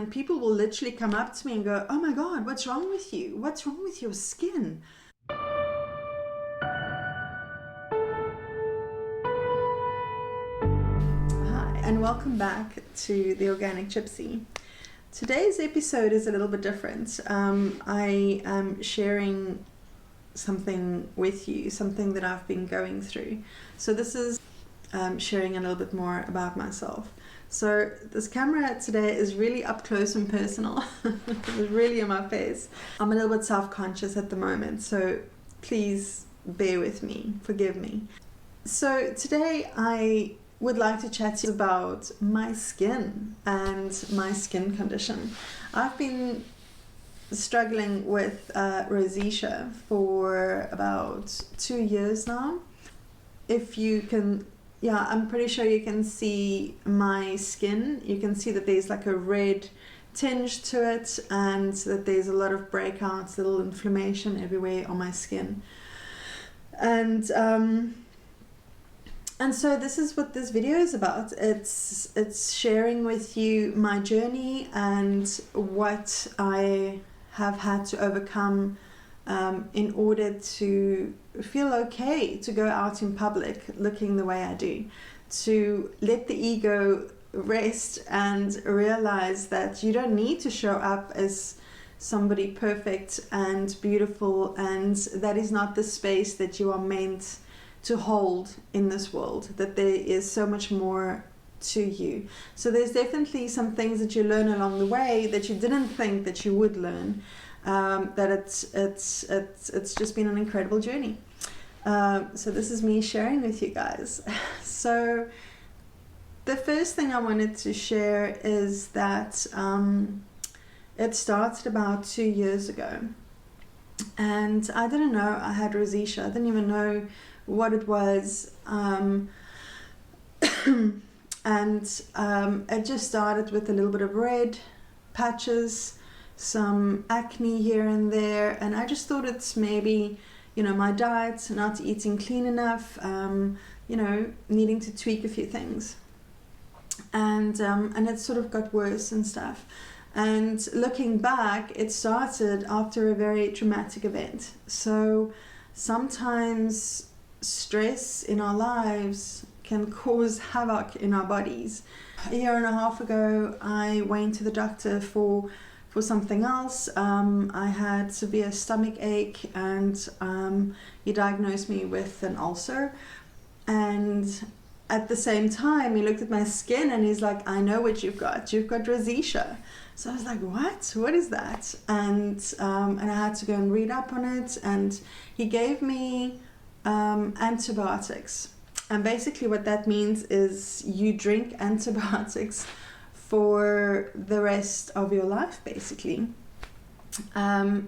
and people will literally come up to me and go, oh my God, what's wrong with you? What's wrong with your skin? Hi, and welcome back to the Organic Gypsy. Today's episode is a little bit different. I am sharing something with you, something that I've been going through. So this is sharing a little bit more about myself. So this camera today is really up close and personal. It's really in my face. I'm a little bit self-conscious at the moment, so please bear with me, forgive me. So today I would like to chat to you about my skin and my skin condition. I've been struggling with rosacea for about 2 years now. If you can, yeah, I'm pretty sure you can see my skin. You can see that there's like a red tinge to it and that there's a lot of breakouts, little inflammation everywhere on my skin. And so this is what this video is about. It's sharing with you my journey and what I have had to overcome in order to feel okay to go out in public looking the way I do, to let the ego rest and realize that you don't need to show up as somebody perfect and beautiful, and that is not the space that you are meant to hold in this world, that there is so much more to you. So there's definitely some things that you learn along the way that you didn't think that you would learn. That it's just been an incredible journey. So this is me sharing with you guys. So the first thing I wanted to share is that it started about 2 years ago, and I didn't know I had rosacea. I didn't even know what it was, and it just started with a little bit of red patches, some acne here and there, and I just thought it's maybe, you know, my diet, not eating clean enough, you know, needing to tweak a few things, and it sort of got worse and stuff. And looking back, it started after a very traumatic event. So sometimes stress in our lives can cause havoc in our bodies. A year and a half ago, I went to the doctor for something else. I had severe stomach ache, and he diagnosed me with an ulcer. And at the same time, he looked at my skin and he's like, I know what you've got rosacea. So I was like, what is that? And I had to go and read up on it, and he gave me antibiotics. And basically what that means is you drink antibiotics for the rest of your life, basically. And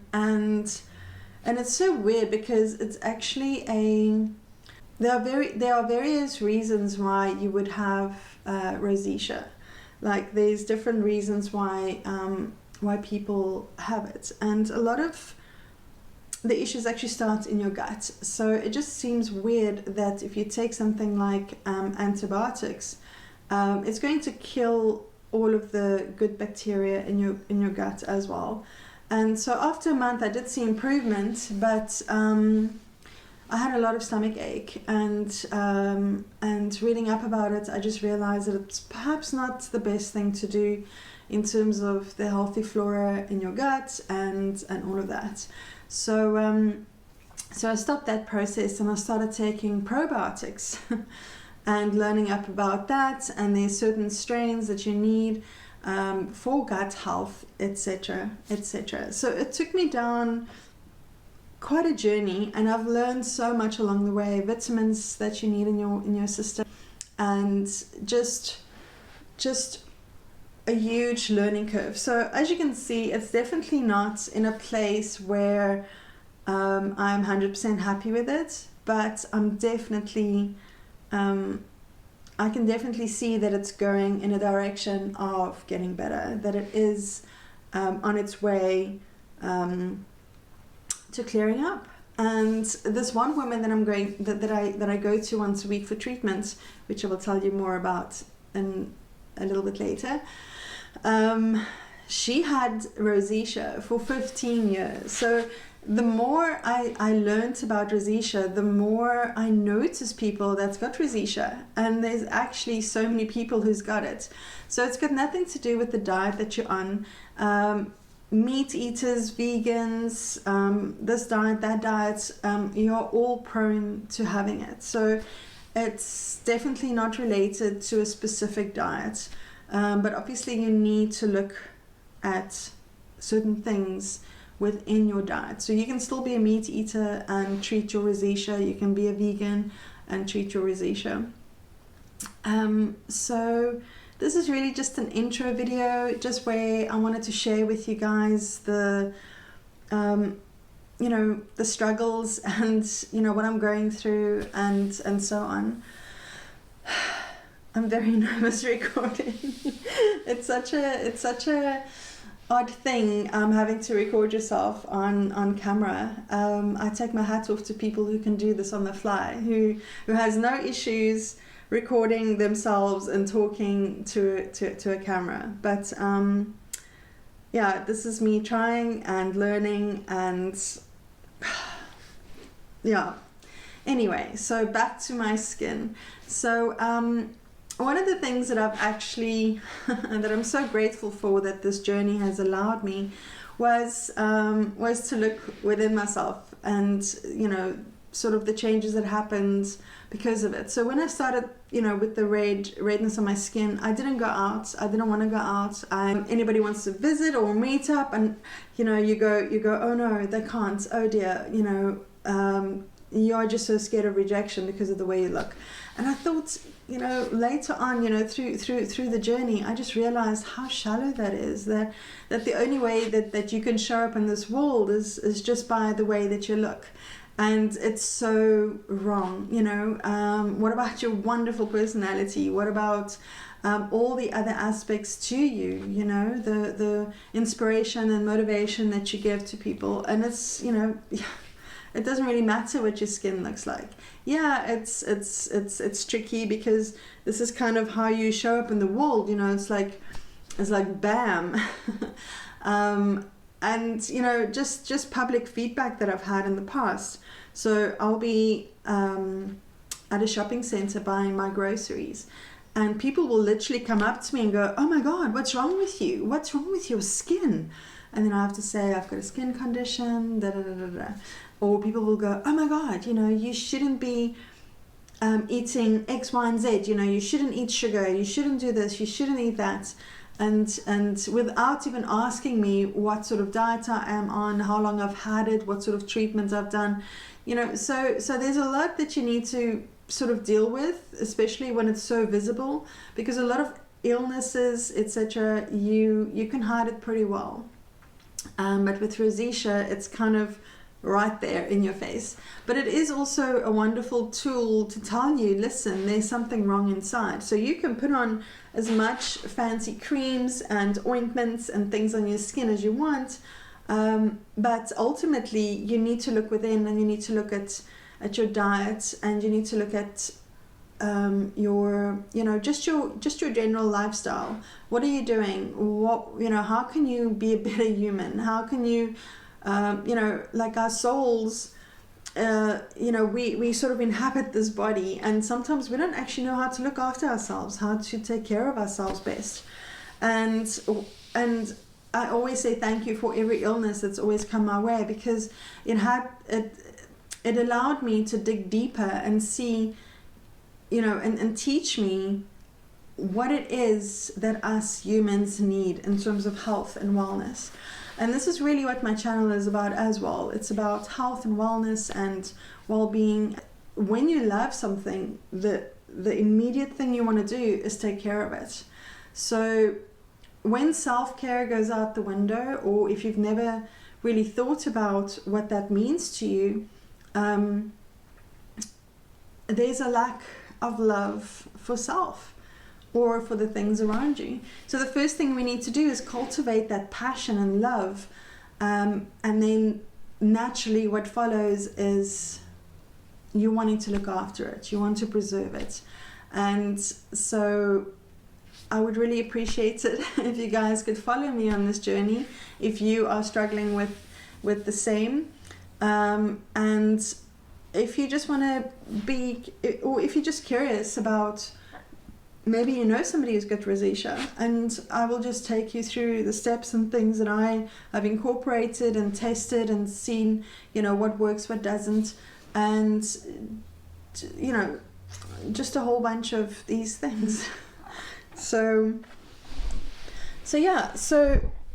it's so weird because it's actually there are various reasons why you would have rosacea. Like there's different reasons why people have it, and a lot of the issues actually start in your gut. So it just seems weird that if you take something like antibiotics, it's going to kill all of the good bacteria in your gut as well. And so after a month I did see improvement, but I had a lot of stomach ache, and reading up about it, I just realized that it's perhaps not the best thing to do in terms of the healthy flora in your gut and all of that. So I stopped that process and I started taking probiotics and learning up about that, and there's certain strains that you need for gut health, etc., etc. So it took me down quite a journey, and I've learned so much along the way, vitamins that you need in your system, and just a huge learning curve. So as you can see, it's definitely not in a place where I'm 100% happy with it, but I'm definitely I can definitely see that it's going in a direction of getting better, that it is on its way to clearing up. And this one woman that I go to once a week for treatment, which I will tell you more about in a little bit later, she had rosacea for 15 years. So the more I learned about rosacea, the more I noticed people that's got rosacea, and there's actually so many people who's got it. So it's got nothing to do with the diet that you're on. Meat eaters, vegans, this diet, that diet, you're all prone to having it. So it's definitely not related to a specific diet, but obviously you need to look at certain things within your diet. So you can still be a meat eater and treat your rosacea. You can be a vegan and treat your rosacea. So this is really just an intro video, just where I wanted to share with you guys the the struggles and what I'm going through and so on. I'm very nervous recording. It's such a odd thing, having to record yourself on camera. I take my hat off to people who can do this on the fly, who has no issues recording themselves and talking to a camera. But yeah, this is me trying and learning, and yeah. Anyway, so back to my skin. So one of the things that I've actually that I'm so grateful for, that this journey has allowed me, was to look within myself, and sort of the changes that happened because of it. So when I started with the redness on my skin, I didn't go out. I didn't want to go out. Anybody wants to visit or meet up, and you go, oh no, they can't, oh dear, you're just so scared of rejection because of the way you look. And I thought, later on, through the journey, I just realized how shallow that is, that the only way that you can show up in this world is just by the way that you look. And it's so wrong. What about your wonderful personality? What about all the other aspects to you, the inspiration and motivation that you give to people? And it's, it doesn't really matter what your skin looks like. Yeah, it's tricky, because this is kind of how you show up in the world. It's like bam. And just public feedback that I've had in the past. So I'll be at a shopping center buying my groceries, and people will literally come up to me and go, oh my God, what's wrong with you? What's wrong with your skin? And then I have to say, I've got a skin condition, da da da da da. Or people will go, oh my God, you shouldn't be eating X, Y, and Z. You shouldn't eat sugar. You shouldn't do this. You shouldn't eat that. And without even asking me what sort of diet I am on, how long I've had it, what sort of treatments I've done, so there's a lot that you need to sort of deal with, especially when it's so visible, because a lot of illnesses, etc., you can hide it pretty well. But with rosacea, it's kind of right there in your face. But it is also a wonderful tool to tell you, listen, there's something wrong inside. So you can put on as much fancy creams and ointments and things on your skin as you want, but ultimately you need to look within, and you need to look at your diet, and you need to look at your just your general lifestyle. What are you doing? What how can you be a better human? How can you like our souls, we sort of inhabit this body, and sometimes we don't actually know how to look after ourselves, how to take care of ourselves best. And I always say thank you for every illness that's always come my way, because it allowed me to dig deeper and see, and teach me what it is that us humans need in terms of health and wellness. And this is really what my channel is about as well. It's about health and wellness and well-being. When you love something, the immediate thing you want to do is take care of it. So when self-care goes out the window, or if you've never really thought about what that means to you, there's a lack of love for self or for the things around you. So the first thing we need to do is cultivate that passion and love, and then naturally what follows is you wanting to look after it, you want to preserve it. And so I would really appreciate it if you guys could follow me on this journey if you are struggling with the same. And if you just want to be, or if you're just curious about, maybe you know somebody who's got rosacea, and I will just take you through the steps and things that I've incorporated and tested and seen, what works, what doesn't, and, just a whole bunch of these things. So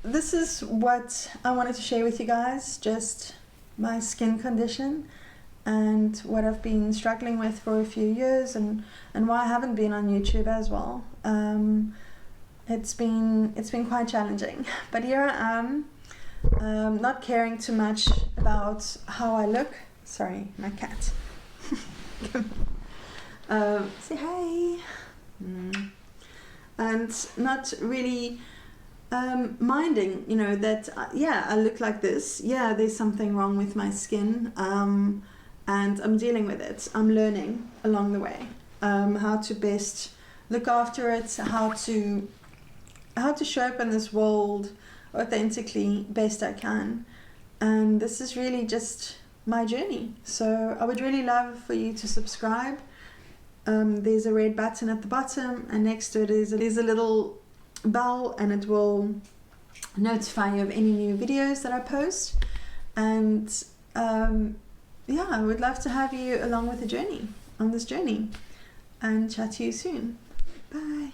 this is what I wanted to share with you guys, just my skin condition and what I've been struggling with for a few years, and why I haven't been on YouTube as well. It's been quite challenging, but here I am, not caring too much about how I look. Sorry, my cat. Say hi. And not really minding, that I look like this. Yeah, there's something wrong with my skin, and I'm dealing with it. I'm learning along the way how to best look after it, how to show up in this world authentically best I can. And this is really just my journey. So I would really love for you to subscribe. There's a red button at the bottom, and next to it is a little bell, and it will notify you of any new videos that I post. And I would love to have you along with the journey, on this journey, and chat to you soon. Bye.